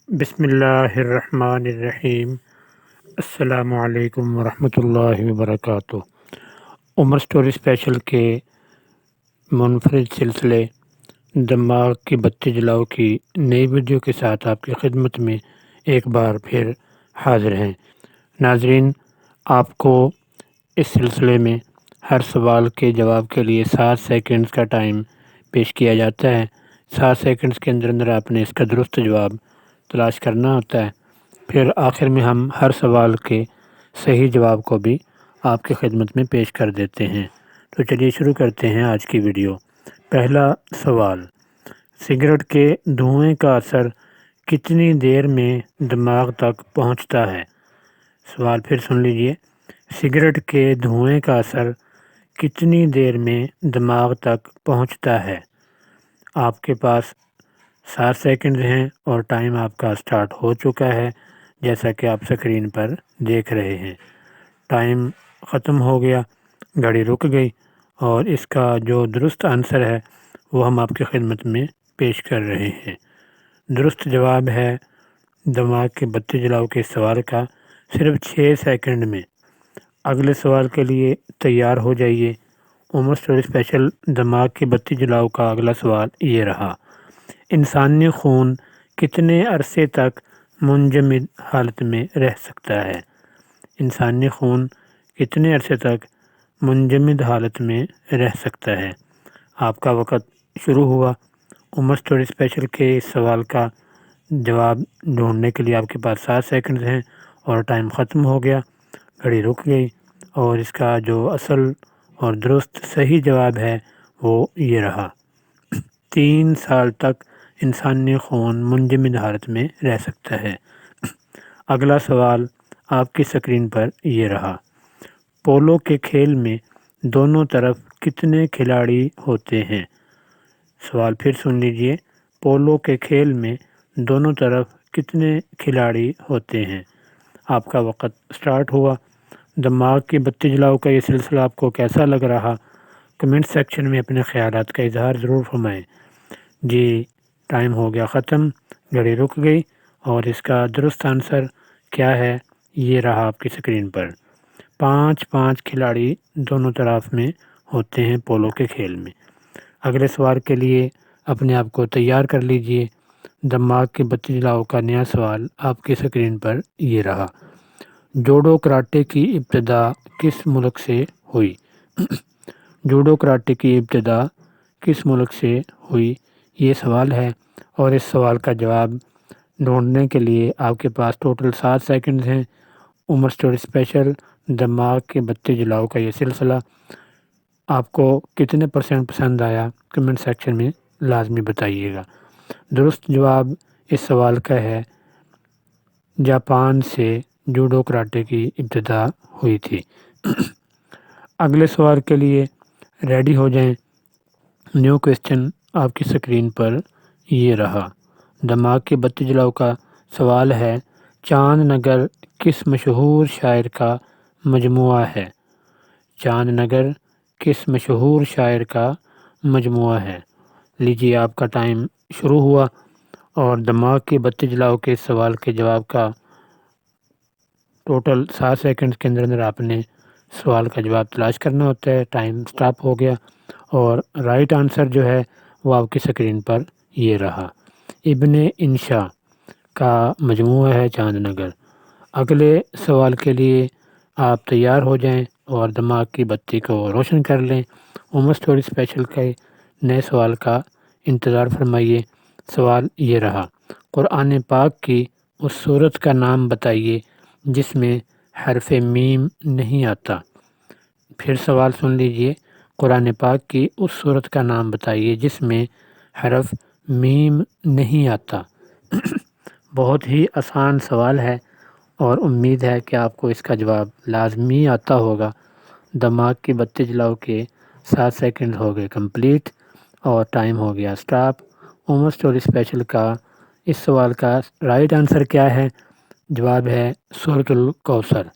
بسم اللہ الرحمن الرحیم۔ السلام علیکم ورحمۃ اللہ وبرکاتہ۔ عمر سٹوری اسپیشل کے منفرد سلسلے دماغ کی بتی جلاؤ کی نئی ویڈیو کے ساتھ آپ کی خدمت میں ایک بار پھر حاضر ہیں۔ ناظرین، آپ کو اس سلسلے میں ہر سوال کے جواب کے لیے 7 سیکنڈز کا ٹائم پیش کیا جاتا ہے۔ 7 سیکنڈز کے اندر آپ نے اس کا درست جواب تلاش کرنا ہوتا ہے۔ پھر آخر میں ہم ہر سوال کے صحیح جواب کو بھی آپ کی خدمت میں پیش کر دیتے ہیں۔ تو چلیے شروع کرتے ہیں آج کی ویڈیو۔ پہلا سوال، سگریٹ کے دھوئیں کا اثر کتنی دیر میں دماغ تک پہنچتا ہے؟ سوال پھر سن لیجئے، سگریٹ کے دھوئیں کا اثر کتنی دیر میں دماغ تک پہنچتا ہے؟ آپ کے پاس 7 سیکنڈ ہیں اور ٹائم آپ کا سٹارٹ ہو چکا ہے، جیسا کہ آپ سکرین پر دیکھ رہے ہیں۔ ٹائم ختم ہو گیا، گھڑی رک گئی، اور اس کا جو درست آنسر ہے وہ ہم آپ کی خدمت میں پیش کر رہے ہیں۔ درست جواب ہے دماغ کی بتی جلاؤ کے سوال کا صرف 6 سیکنڈ میں۔ اگلے سوال کے لیے تیار ہو جائیے۔ عمر سٹوری اسپیشل دماغ کی بتی جلاؤ کا اگلا سوال یہ رہا، انسانی خون کتنے عرصے تک منجمد حالت میں رہ سکتا ہے؟ انسانی خون کتنے عرصے تک منجمد حالت میں رہ سکتا ہے؟ آپ کا وقت شروع ہوا۔ عمر سٹوری اسپیشل کے اس سوال کا جواب ڈھونڈنے کے لیے آپ کے پاس 7 سیکنڈ ہیں اور ٹائم ختم ہو گیا، گھڑی رک گئی، اور اس کا جو اصل اور درست صحیح جواب ہے وہ یہ رہا، 3 سال تک انسانی خون منجمد حالت میں رہ سکتا ہے۔ اگلا سوال آپ کی سکرین پر یہ رہا، پولو کے کھیل میں دونوں طرف کتنے کھلاڑی ہوتے ہیں؟ سوال پھر سن لیجئے، پولو کے کھیل میں دونوں طرف کتنے کھلاڑی ہوتے ہیں؟ آپ کا وقت سٹارٹ ہوا۔ دماغ کی بتی جلاؤ کا یہ سلسلہ آپ کو کیسا لگ رہا؟ کمنٹ سیکشن میں اپنے خیالات کا اظہار ضرور فرمائیں۔ جی، ٹائم ہو گیا ختم، گھڑی رک گئی، اور اس کا درست آنسر کیا ہے یہ رہا آپ کی سکرین پر۔ 5 کھلاڑی دونوں طرف میں ہوتے ہیں پولو کے کھیل میں۔ اگلے سوال کے لیے اپنے آپ کو تیار کر لیجئے۔ دماغ کی بتی جلاؤ کا نیا سوال آپ کی سکرین پر یہ رہا، جوڈو کراٹے کی ابتدا کس ملک سے ہوئی؟ جوڈو کراٹے کی ابتدا کس ملک سے ہوئی یہ سوال ہے، اور اس سوال کا جواب ڈھونڈنے کے لیے آپ کے پاس ٹوٹل 7 سیکنڈ ہیں۔ عمر سٹوری اسپیشل دماغ کی بتی جلاؤ کا یہ سلسلہ آپ کو کتنے پرسنٹ پسند آیا کمنٹ سیکشن میں لازمی بتائیے گا۔ درست جواب اس سوال کا ہے، جاپان سے جوڈو کراٹے کی ابتدا ہوئی تھی۔ اگلے سوال کے لیے ریڈی ہو جائیں۔ نیو کویسچن آپ کی سکرین پر یہ رہا، دماغ کی بتی جلاؤ کا سوال ہے، چاند نگر کس مشہور شاعر کا مجموعہ ہے؟ چاند نگر کس مشہور شاعر کا مجموعہ ہے؟ لیجیے، آپ کا ٹائم شروع ہوا، اور دماغ کی بتی جلاؤ کے سوال کے جواب کا ٹوٹل 7 سیکنڈ کے اندر آپ نے سوال کا جواب تلاش کرنا ہوتا ہے۔ ٹائم سٹاپ ہو گیا، اور رائٹ آنسر جو ہے وہ آپ کی سکرین پر یہ رہا، ابن انشا کا مجموعہ ہے چاند نگر۔ اگلے سوال کے لیے آپ تیار ہو جائیں اور دماغ کی بتی کو روشن کر لیں۔ عمر سٹوری اسپیشل کے نئے سوال کا انتظار فرمائیے۔ سوال یہ رہا، قرآن پاک کی اس سورت کا نام بتائیے جس میں حرف میم نہیں آتا۔ پھر سوال سن لیجئے، قرآن پاک کی اس سورت کا نام بتائیے جس میں حرف میم نہیں آتا۔ بہت ہی آسان سوال ہے، اور امید ہے کہ آپ کو اس کا جواب لازمی آتا ہوگا۔ دماغ کی بتی جلاؤ کے 7 سیکنڈ ہو گئے کمپلیٹ، اور ٹائم ہو گیا سٹاپ۔ عمر سٹوری اسپیشل کا اس سوال کا رائٹ آنسر کیا ہے؟ جواب ہے سورۃ الکوثر۔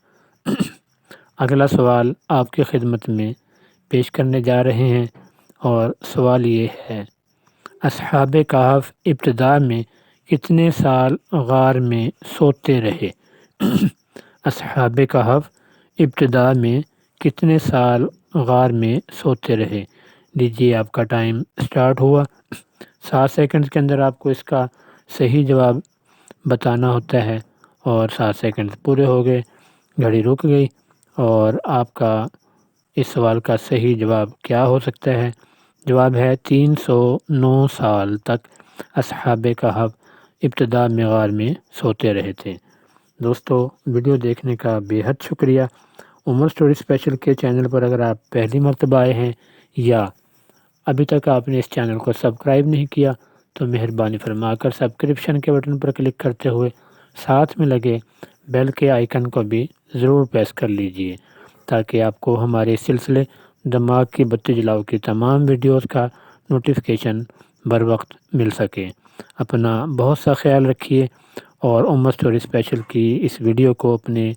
اگلا سوال آپ کی خدمت میں پیش کرنے جا رہے ہیں، اور سوال یہ ہے، اصحاب کہف ابتدا میں کتنے سال غار میں سوتے رہے؟ اصحاب کہف ابتدا میں کتنے سال غار میں سوتے رہے؟ لیجیے آپ کا ٹائم سٹارٹ ہوا۔ 7 سیکنڈ کے اندر آپ کو اس کا صحیح جواب بتانا ہوتا ہے، اور 7 سیکنڈ پورے ہو گئے، گھڑی رک گئی، اور آپ کا اس سوال کا صحیح جواب کیا ہو سکتا ہے؟ جواب ہے 309 سال تک اصحاب کہف ابتدا میں غار میں سوتے رہے تھے۔ دوستو، ویڈیو دیکھنے کا بے حد شکریہ۔ عمر اسٹوری اسپیشل کے چینل پر اگر آپ پہلی مرتبہ آئے ہیں یا ابھی تک آپ نے اس چینل کو سبسکرائب نہیں کیا تو مہربانی فرما کر سبسکرپشن کے بٹن پر کلک کرتے ہوئے ساتھ میں لگے بیل کے آئیکن کو بھی ضرور پریس کر لیجئے، تاکہ آپ کو ہمارے سلسلے دماغ کی بتی جلاؤ کی تمام ویڈیوز کا نوٹیفیکیشن بر وقت مل سکے۔ اپنا بہت سا خیال رکھیے، اور عمر اسٹوری اسپیشل کی اس ویڈیو کو اپنے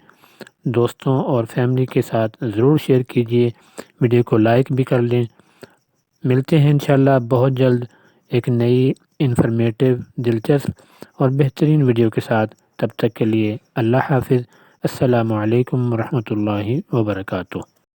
دوستوں اور فیملی کے ساتھ ضرور شیئر کیجیے، ویڈیو کو لائک بھی کر لیں۔ ملتے ہیں انشاءاللہ بہت جلد ایک نئی انفارمیٹیو، دلچسپ اور بہترین ویڈیو کے ساتھ۔ تب تک کے لیے اللہ حافظ۔ السلام علیکم ورحمۃ اللہ وبرکاتہ۔